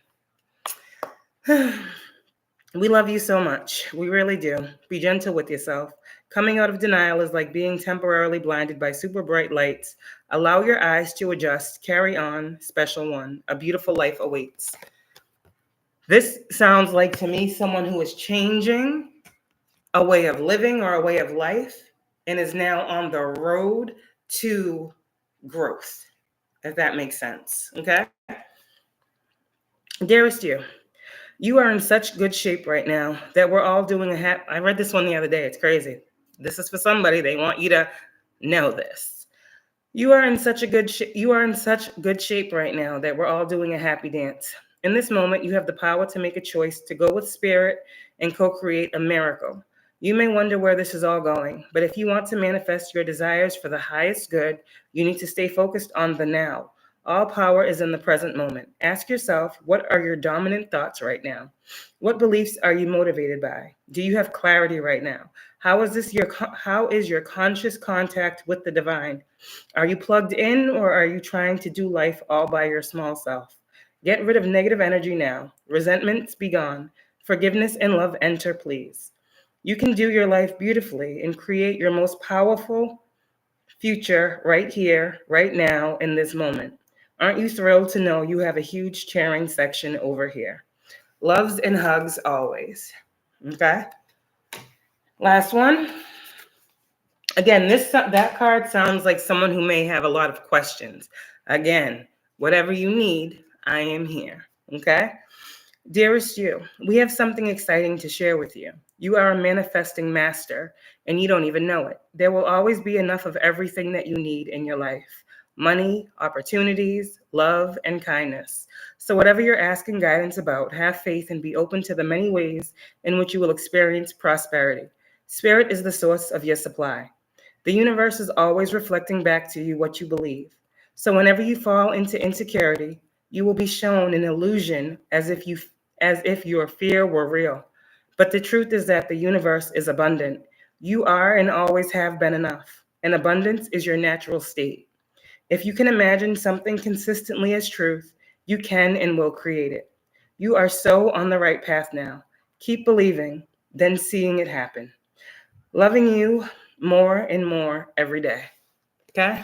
Speaker 1: We love you so much. We really do. Be gentle with yourself. Coming out of denial is like being temporarily blinded by super bright lights. Allow your eyes to adjust. Carry on, special one. A beautiful life awaits. This sounds like to me someone who is changing a way of living or a way of life and is now on the road to growth, if that makes sense. Okay? Dearest you, you are in such good shape right now that we're all doing I read this one the other day. It's crazy. This is for somebody. They want you to know this. You are in such good shape right now that we're all doing a happy dance. In this moment, you have the power to make a choice to go with spirit and co-create a miracle. You may wonder where this is all going, but if you want to manifest your desires for the highest good, you need to stay focused on the now. All power is in the present moment. Ask yourself, what are your dominant thoughts right now? What beliefs are you motivated by? Do you have clarity right now? How is your conscious contact with the divine? Are you plugged in, or are you trying to do life all by your small self? Get rid of negative energy now. Resentments be gone. Forgiveness and love enter, please. You can do your life beautifully and create your most powerful future right here, right now, in this moment. Aren't you thrilled to know you have a huge cheering section over here? Loves and hugs always. Okay? Last one. Again, that card sounds like someone who may have a lot of questions. Again, whatever you need, I am here. Okay? Dearest you, we have something exciting to share with you. You are a manifesting master, and you don't even know it. There will always be enough of everything that you need in your life: money, opportunities, love, and kindness. So, whatever you're asking guidance about, have faith and be open to the many ways in which you will experience prosperity. Spirit is the source of your supply. The universe is always reflecting back to you what you believe. So, whenever you fall into insecurity, you will be shown an illusion as if your fear were real. But the truth is that the universe is abundant. You are and always have been enough, and abundance is your natural state. If you can imagine something consistently as truth, you can and will create it. You are so on the right path now. Keep believing, then seeing it happen. Loving you more and more every day. Okay?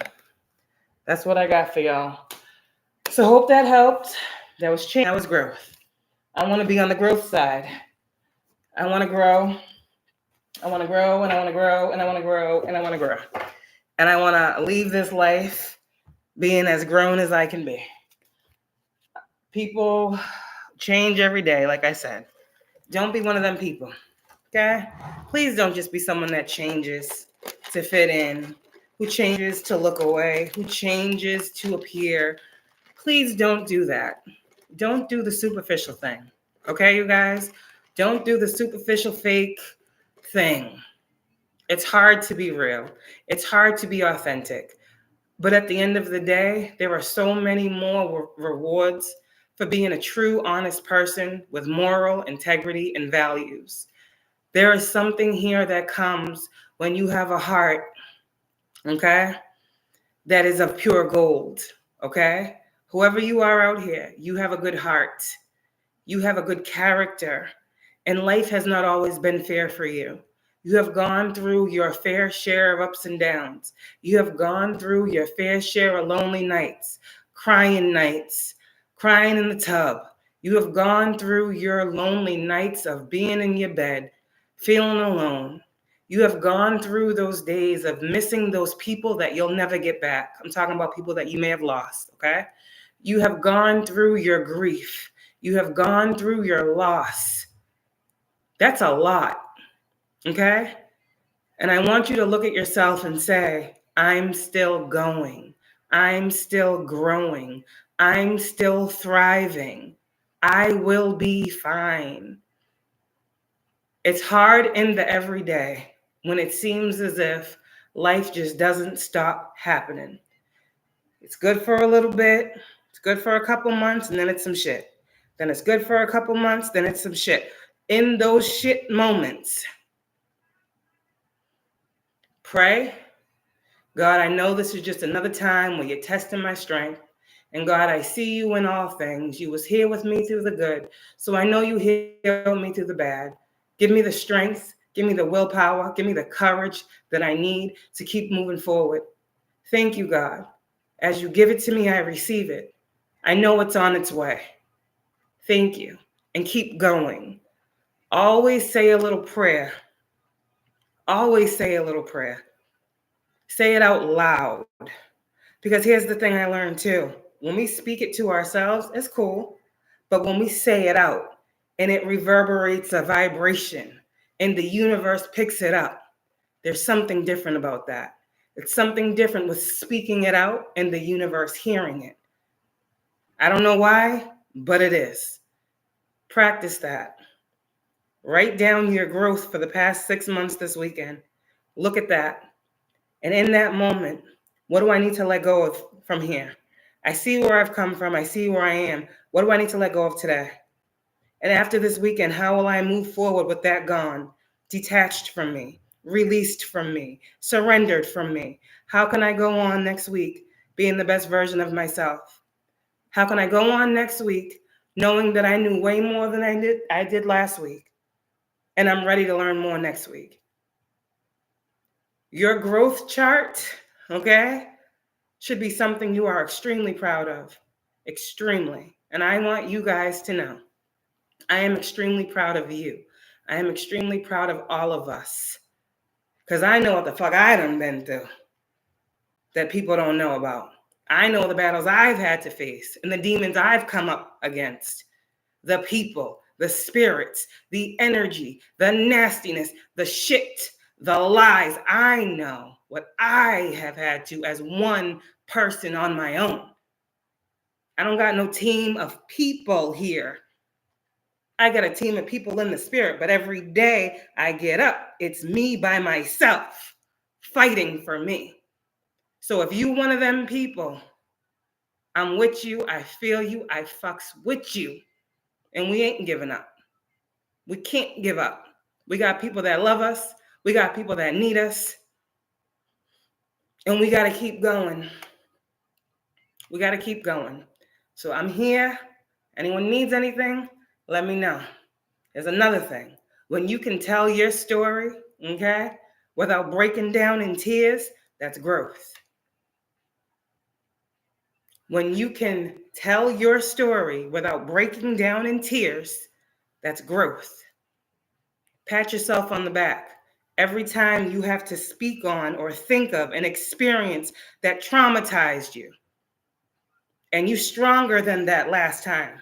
Speaker 1: That's what I got for y'all. So hope that helped. That was change. That was growth. I want to be on the growth side. I want to grow. I want to grow, and I want to grow, and I want to grow, and I want to grow. And I want to leave this life being as grown as I can be. People change every day, like I said. Don't be one of them people, okay? Please don't just be someone that changes to fit in, who changes to look away, who changes to appear. Please don't do that. Don't do the superficial thing, okay, you guys? Don't do the superficial fake thing. It's hard to be real. It's hard to be authentic. But at the end of the day, there are so many more rewards for being a true, honest person with moral integrity and values. There is something here that comes when you have a heart, okay, that is of pure gold, okay? Whoever you are out here, you have a good heart. You have a good character. And life has not always been fair for you. You have gone through your fair share of ups and downs. You have gone through your fair share of lonely nights, crying in the tub. You have gone through your lonely nights of being in your bed, feeling alone. You have gone through those days of missing those people that you'll never get back. I'm talking about people that you may have lost, okay? You have gone through your grief. You have gone through your loss. That's a lot, okay? And I want you to look at yourself and say, I'm still going. I'm still growing. I'm still thriving. I will be fine. It's hard in the everyday when it seems as if life just doesn't stop happening. It's good for a little bit. It's good for a couple months, and then it's some shit. Then it's good for a couple months, then it's some shit. In those shit moments, pray. God, I know this is just another time where you're testing my strength. And God, I see you in all things. You was here with me through the good. So I know you healed me through the bad. Give me the strength. Give me the willpower. Give me the courage that I need to keep moving forward. Thank you, God. As you give it to me, I receive it. I know it's on its way. Thank you. And keep going. Always say a little prayer. Always say a little prayer. Say it out loud. Because here's the thing I learned too. When we speak it to ourselves, it's cool. But when we say it out and it reverberates a vibration and the universe picks it up, there's something different about that. It's something different with speaking it out and the universe hearing it. I don't know why, but it is. Practice that. Write down your growth for the past 6 months this weekend. Look at that. And in that moment, what do I need to let go of from here? I see where I've come from. I see where I am. What do I need to let go of today? And after this weekend, how will I move forward with that gone, detached from me, released from me, surrendered from me? How can I go on next week being the best version of myself? How can I go on next week knowing that I knew way more than I did last week? And I'm ready to learn more next week. Your growth chart, okay, should be something you are extremely proud of. Extremely. And I want you guys to know, I am extremely proud of you. I am extremely proud of all of us. Because I know what the fuck I done been through that people don't know about. I know the battles I've had to face and the demons I've come up against. The people, the spirits, the energy, the nastiness, the shit, the lies. I know what I have had to as one person on my own. I don't got no team of people here. I got a team of people in the spirit, but every day I get up, it's me by myself fighting for me. So if you one of them people, I'm with you, I feel you, I fucks with you, and we ain't giving up. We can't give up. We got people that love us, we got people that need us, and we got to keep going. We got to keep going. So I'm here. Anyone needs anything, let me know. There's another thing. When you can tell your story, okay, without breaking down in tears, that's growth. When you can tell your story without breaking down in tears, that's growth. Pat yourself on the back every time you have to speak on or think of an experience that traumatized you. And you're stronger than that last time.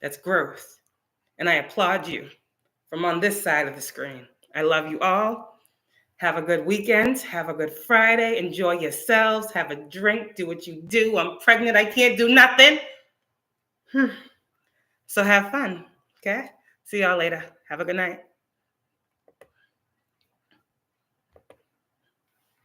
Speaker 1: That's growth. And I applaud you from on this side of the screen. I love you all. Have a good weekend. Have a good Friday. Enjoy yourselves. Have a drink. Do what you do. I'm pregnant. I can't do nothing. So have fun. Okay? See y'all later. Have a good night.